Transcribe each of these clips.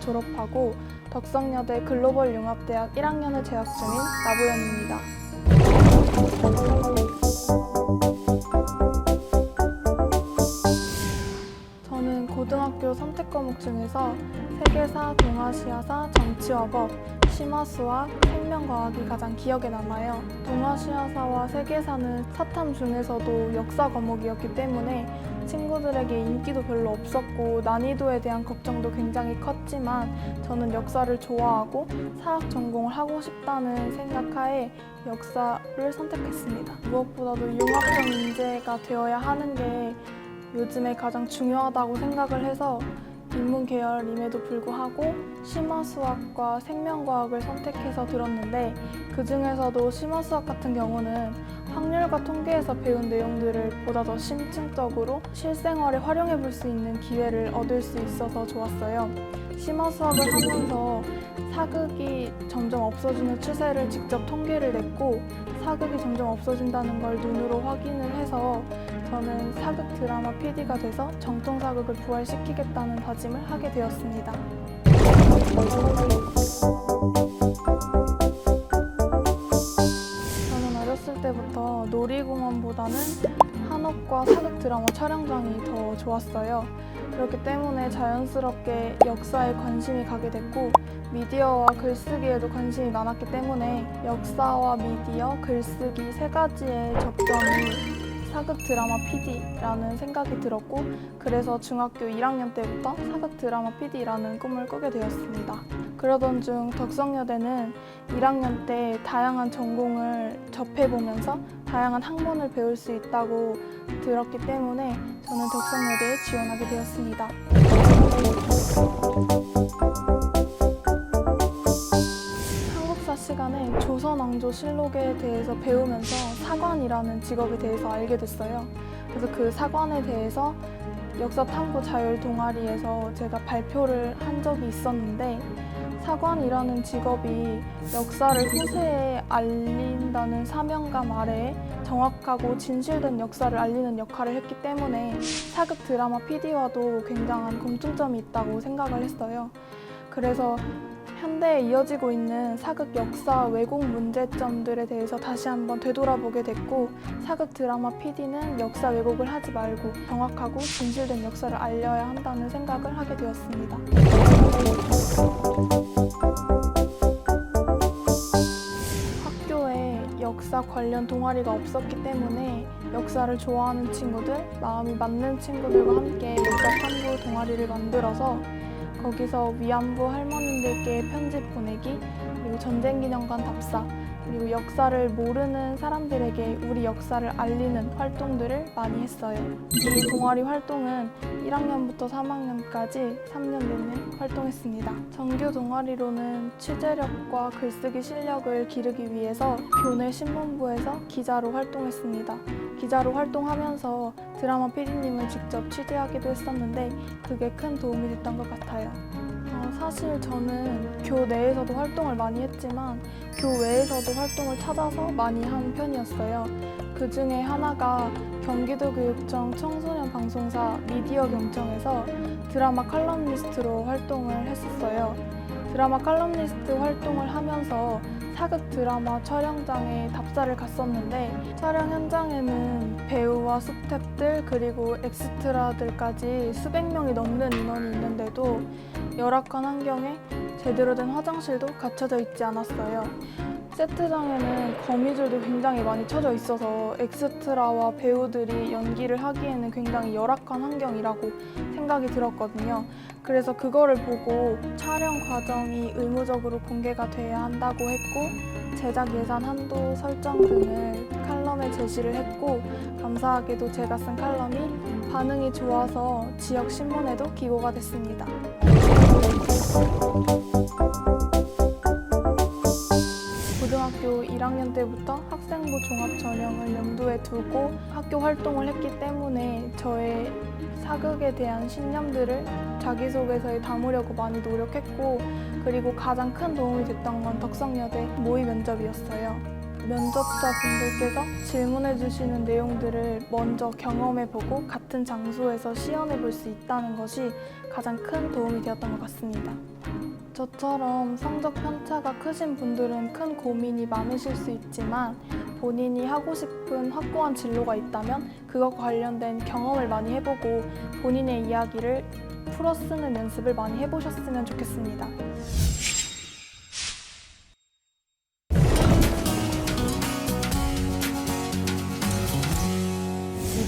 졸업하고 덕성여대 글로벌융합대학 1학년을 재학 중인 나보연입니다. 저는 고등학교 선택 과목 중에서 세계사, 동아시아사, 정치와 법, 심화수학, 생명과학이 가장 기억에 남아요. 동아시아사와 세계사는 사탐 중에서도 역사 과목이었기 때문에 친구들에게 인기도 별로 없었고 난이도에 대한 걱정도 굉장히 컸지만 저는 역사를 좋아하고 사학 전공을 하고 싶다는 생각하에 역사를 선택했습니다. 무엇보다도 융합적 인재가 되어야 하는 게 요즘에 가장 중요하다고 생각을 해서 인문계열임에도 불구하고 심화수학과 생명과학을 선택해서 들었는데 그 중에서도 심화수학 같은 경우는 확률과 통계에서 배운 내용들을 보다 더 심층적으로 실생활에 활용해 볼 수 있는 기회를 얻을 수 있어서 좋았어요. 심화수학을 하면서 사극이 점점 없어지는 추세를 직접 통계를 냈고 사극이 점점 없어진다는 걸 눈으로 확인을 해서 저는 사극 드라마 PD가 돼서 정통 사극을 부활시키겠다는 다짐을 하게 되었습니다. 저는 어렸을 때부터 놀이공원보다는 한옥과 사극 드라마 촬영장이 더 좋았어요. 그렇기 때문에 자연스럽게 역사에 관심이 가게 됐고 미디어와 글쓰기에도 관심이 많았기 때문에 역사와 미디어, 글쓰기 세 가지의 접점이 사극 드라마 PD라는 생각이 들었고 그래서 중학교 1학년 때부터 사극 드라마 PD라는 꿈을 꾸게 되었습니다. 그러던 중 덕성여대는 1학년 때 다양한 전공을 접해보면서 다양한 학문을 배울 수 있다고 들었기 때문에 저는 덕성여대에 지원하게 되었습니다. 시간에 조선왕조실록에 대해서 배우면서 사관이라는 직업에 대해서 알게 됐어요. 그래서 그 사관에 대해서 역사탐구 자율 동아리에서 제가 발표를 한 적이 있었는데 사관이라는 직업이 역사를 후세에 알린다는 사명감 아래에 정확하고 진실된 역사를 알리는 역할을 했기 때문에 사극 드라마 PD와도 굉장한 공통점이 있다고 생각을 했어요. 그래서 현대에 이어지고 있는 사극 역사 왜곡 문제점들에 대해서 다시 한번 되돌아보게 됐고 사극 드라마 PD는 역사 왜곡을 하지 말고 정확하고 진실된 역사를 알려야 한다는 생각을 하게 되었습니다. 학교에 역사 관련 동아리가 없었기 때문에 역사를 좋아하는 친구들, 마음이 맞는 친구들과 함께 역사 탐구 동아리를 만들어서 거기서 위안부 할머님들께 편지 보내기, 그리고 전쟁기념관 답사, 그리고 역사를 모르는 사람들에게 우리 역사를 알리는 활동들을 많이 했어요. 이 동아리 활동은 1학년부터 3학년까지 3년 내내 활동했습니다. 정규 동아리로는 취재력과 글쓰기 실력을 기르기 위해서 교내 신문부에서 기자로 활동했습니다. 기자로 활동하면서 드라마 PD님을 직접 취재하기도 했었는데 그게 큰 도움이 됐던 것 같아요. 사실 저는 교 내에서도 활동을 많이 했지만 교 외에서도 활동을 찾아서 많이 한 편이었어요. 그 중에 하나가 경기도교육청 청소년 방송사 미디어 경청에서 드라마 칼럼니스트로 활동을 했었어요. 드라마 칼럼니스트 활동을 하면서 사극 드라마 촬영장에 답사를 갔었는데 촬영 현장에는 배우와 스태프들 그리고 엑스트라들까지 수백 명이 넘는 인원이 있는데도 열악한 환경에 제대로 된 화장실도 갖춰져 있지 않았어요. 세트장에는 거미줄도 굉장히 많이 쳐져 있어서 엑스트라와 배우들이 연기를 하기에는 굉장히 열악한 환경이라고 생각이 들었거든요. 그래서 그거를 보고 촬영 과정이 의무적으로 공개가 돼야 한다고 했고 제작 예산 한도 설정 등을 칼럼에 제시를 했고 감사하게도 제가 쓴 칼럼이 반응이 좋아서 지역 신문에도 기고가 됐습니다. 고등학교 1학년 때부터 학생부 종합 전형을 염두에 두고 학교 활동을 했기 때문에 저의 사극에 대한 신념들을 자기소개서에 담으려고 많이 노력했고 그리고 가장 큰 도움이 됐던 건 덕성여대 모의 면접이었어요. 면접자분들께서 질문해 주시는 내용들을 먼저 경험해보고 같은 장소에서 시연해 볼 수 있다는 것이 가장 큰 도움이 되었던 것 같습니다. 저처럼 성적 편차가 크신 분들은 큰 고민이 많으실 수 있지만 본인이 하고 싶은 확고한 진로가 있다면 그것과 관련된 경험을 많이 해보고 본인의 이야기를 풀어 쓰는 연습을 많이 해보셨으면 좋겠습니다.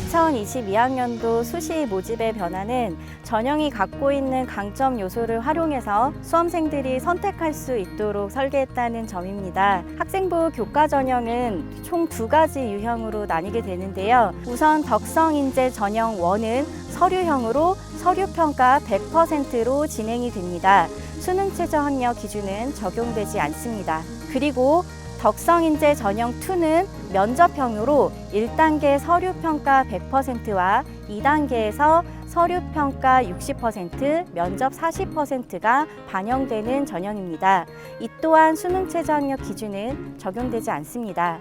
2022학년도 수시 모집의 변화는 전형이 갖고 있는 강점 요소를 활용해서 수험생들이 선택할 수 있도록 설계했다는 점입니다. 학생부 교과 전형은 총 2가지 유형으로 나뉘게 되는데요. 우선 덕성인재 전형 1은 서류형으로 서류평가 100%로 진행이 됩니다. 수능 최저 학력 기준은 적용되지 않습니다. 그리고 덕성인재 전형 2는 면접형으로 1단계 서류평가 100%와 2단계에서 서류평가 60%, 면접 40%가 반영되는 전형입니다. 이 또한 수능 최저 학력 기준은 적용되지 않습니다.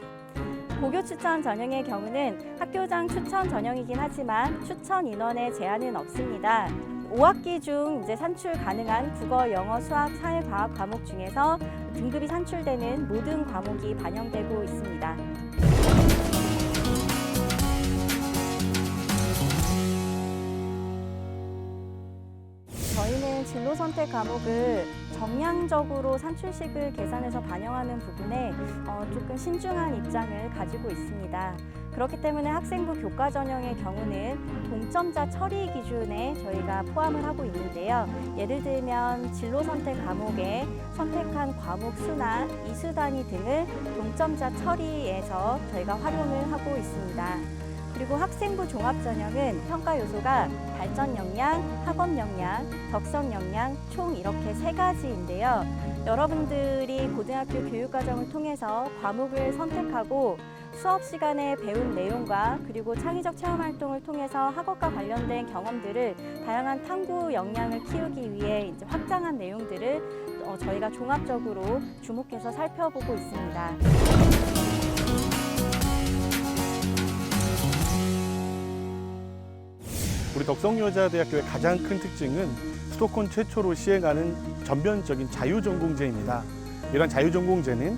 고교 추천 전형의 경우는 학교장 추천 전형이긴 하지만 추천 인원에 제한은 없습니다. 5학기 중 산출 가능한 국어, 영어, 수학, 사회과학 과목 중에서 등급이 산출되는 모든 과목이 반영되고 있습니다. 저희는 진로 선택 과목을 정량적으로 산출식을 계산해서 반영하는 부분에 조금 신중한 입장을 가지고 있습니다. 그렇기 때문에 학생부 교과 전형의 경우는 동점자 처리 기준에 저희가 포함을 하고 있는데요. 예를 들면 진로 선택 과목에 선택한 과목 수나 이수 단위 등을 동점자 처리에서 저희가 활용을 하고 있습니다. 그리고 학생부 종합전형은 평가 요소가 발전 역량, 학업 역량, 덕성 역량 총 이렇게 3가지인데요. 여러분들이 고등학교 교육과정을 통해서 과목을 선택하고 수업 시간에 배운 내용과 그리고 창의적 체험 활동을 통해서 학업과 관련된 경험들을 다양한 탐구 역량을 키우기 위해 확장한 내용들을 저희가 종합적으로 주목해서 살펴보고 있습니다. 우리 덕성여자대학교의 가장 큰 특징은 수도권 최초로 시행하는 전면적인 자유전공제입니다. 이런 자유전공제는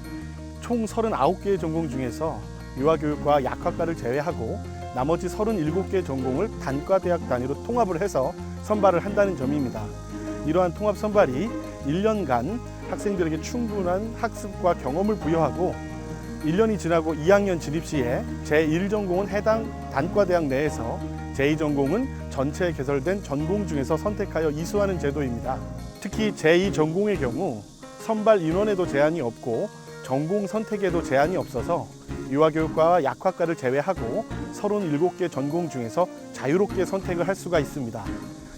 총 39개의 전공 중에서 유아교육과 약학과를 제외하고 나머지 37개 전공을 단과대학 단위로 통합을 해서 선발을 한다는 점입니다. 이러한 통합 선발이 1년간 학생들에게 충분한 학습과 경험을 부여하고 1년이 지나고 2학년 진입 시에 제1전공은 해당 단과대학 내에서 제2전공은 전체 개설된 전공 중에서 선택하여 이수하는 제도입니다. 특히 제2전공의 경우 선발 인원에도 제한이 없고 전공 선택에도 제한이 없어서 유아교육과와 약학과를 제외하고 37개 전공 중에서 자유롭게 선택을 할 수가 있습니다.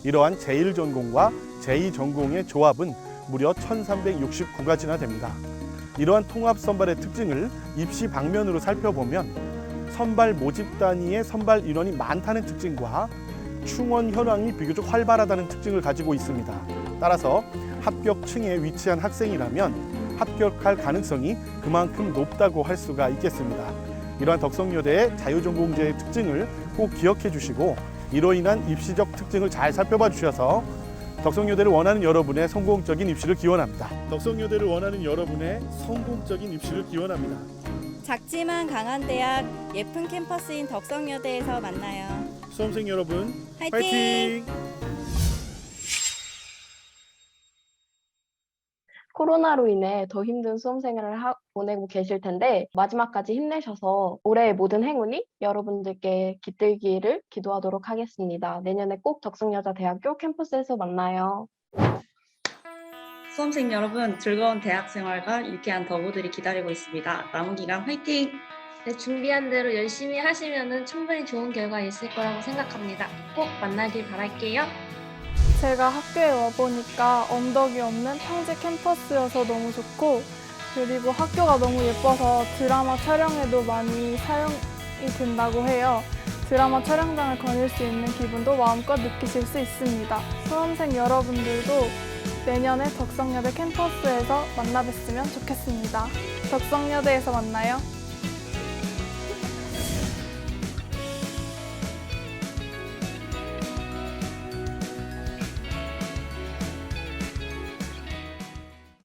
이러한 제1전공과 제2전공의 조합은 무려 1369가지나 됩니다. 이러한 통합 선발의 특징을 입시 방면으로 살펴보면 선발 모집 단위의 선발 인원이 많다는 특징과 충원 현황이 비교적 활발하다는 특징을 가지고 있습니다. 따라서 합격층에 위치한 학생이라면 합격할 가능성이 그만큼 높다고 할 수가 있겠습니다. 이러한 덕성여대의 자유전공제의 특징을 꼭 기억해 주시고 이로 인한 입시적 특징을 잘 살펴봐 주셔서 덕성여대를 원하는 여러분의 성공적인 입시를 기원합니다. 덕성여대를 원하는 여러분의 성공적인 입시를 기원합니다. 작지만 강한 대학, 예쁜 캠퍼스인 덕성여대에서 만나요. 수험생 여러분, 화이팅! 화이팅! 코로나로 인해 더 힘든 수험생활을 보내고 계실 텐데 마지막까지 힘내셔서 올해의 모든 행운이 여러분들께 깃들기를 기도하도록 하겠습니다. 내년에 꼭 덕성여자대학교 캠퍼스에서 만나요. 수험생 여러분, 즐거운 대학생활과 유쾌한 더보들이 기다리고 있습니다. 남은 기간 화이팅! 네, 준비한 대로 열심히 하시면 충분히 좋은 결과 있을 거라고 생각합니다. 꼭 만나길 바랄게요. 제가 학교에 와보니까 언덕이 없는 평지 캠퍼스여서 너무 좋고 그리고 학교가 너무 예뻐서 드라마 촬영에도 많이 사용이 된다고 해요. 드라마 촬영장을 거닐 수 있는 기분도 마음껏 느끼실 수 있습니다. 수험생 여러분들도 내년에 덕성여대 캠퍼스에서 만나 뵀으면 좋겠습니다. 덕성여대에서 만나요.